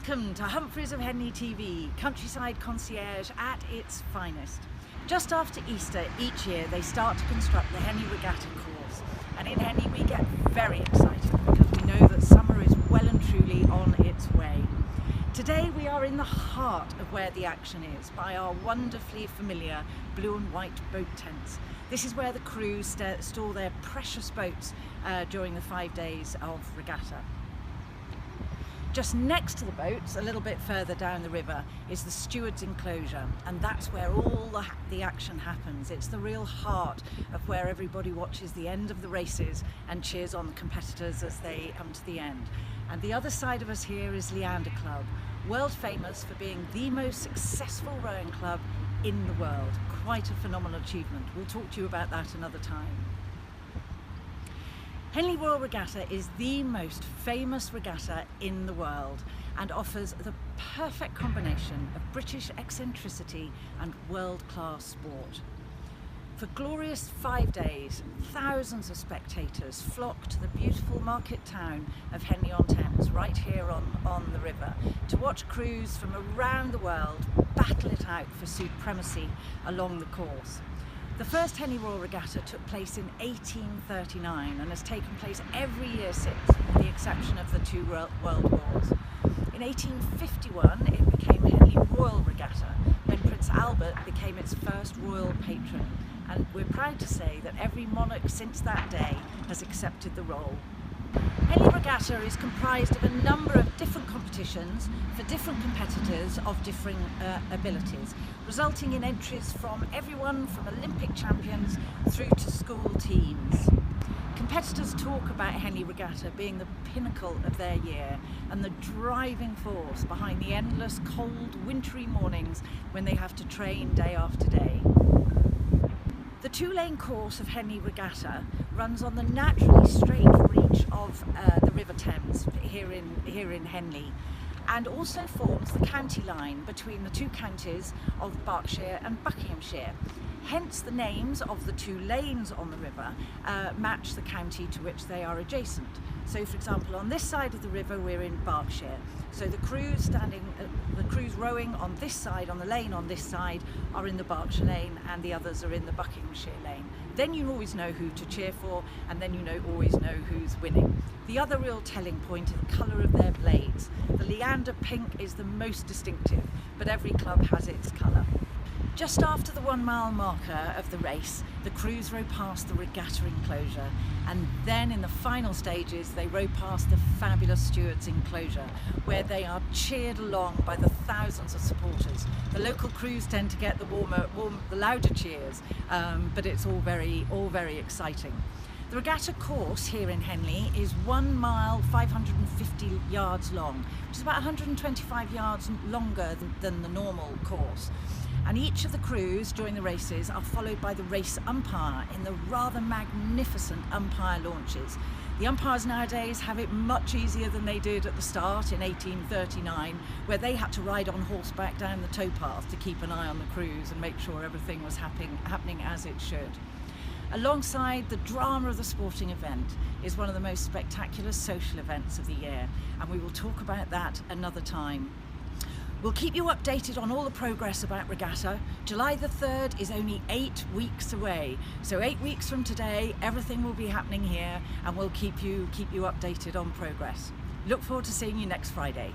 Welcome to Humphreys of Henley TV, countryside concierge at its finest. Just after Easter each year they start to construct the Henley Regatta Course, and in Henley we get very excited because we know that summer is well and truly on its way. Today we are in the heart of where the action is, by our wonderfully familiar blue and white boat tents. This is where the crews store their precious boats during the 5 days of regatta. Just next to the boats, a little bit further down the river, is the steward's enclosure, and that's where all the action happens. It's the real heart of where everybody watches the end of the races and cheers on the competitors as they come to the end. And the other side of us here is Leander Club, world famous for being the most successful rowing club in the world. Quite a phenomenal achievement. We'll talk to you about that another time. Henley Royal Regatta is the most famous regatta in the world and offers the perfect combination of British eccentricity and world-class sport. For glorious 5 days, thousands of spectators flock to the beautiful market town of Henley-on-Thames, right here on the river, to watch crews from around the world battle it out for supremacy along the course. The first Henley Royal Regatta took place in 1839 and has taken place every year since, with the exception of the two World Wars. In 1851 it became Henley Royal Regatta when Prince Albert became its first royal patron, and we're proud to say that every monarch since that day has accepted the role. Henley Regatta is comprised of a number of different competitions for different competitors of differing abilities, resulting in entries from everyone from Olympic champions through to school teams. Competitors talk about Henley Regatta being the pinnacle of their year and the driving force behind the endless cold wintry mornings when they have to train day after day. The two-lane course of Henley Regatta runs on the naturally straight reach of the River Thames here in Henley, and also forms the county line between the two counties of Berkshire and Buckinghamshire. Hence the names of the two lanes on the river match the county to which they are adjacent. So for example, on this side of the river we're in Berkshire, so the crews rowing on this side, on the lane on this side, are in the Berkshire lane and the others are in the Buckinghamshire lane. Then you always know who to cheer for, and then you always know who's winning. The other real telling point is the colour of their blades. The Leander pink is the most distinctive, but every club has its colour. Just after the 1 mile marker of the race, the crews row past the regatta enclosure, and then in the final stages they row past the fabulous steward's enclosure, where they are cheered along by the thousands of supporters. The local crews tend to get the louder cheers, but it's all very exciting. The regatta course here in Henley is 1 mile 550 yards long, which is about 125 yards longer than the normal course. And each of the crews during the races are followed by the race umpire in the rather magnificent umpire launches. The umpires nowadays have it much easier than they did at the start in 1839, where they had to ride on horseback down the towpath to keep an eye on the crews and make sure everything was happening as it should. Alongside the drama of the sporting event is one of the most spectacular social events of the year, and we will talk about that another time. We'll keep you updated on all the progress about regatta. July the 3rd is only 8 weeks away, so 8 weeks from today everything will be happening here, and we'll keep you updated on progress. Look forward to seeing you next Friday.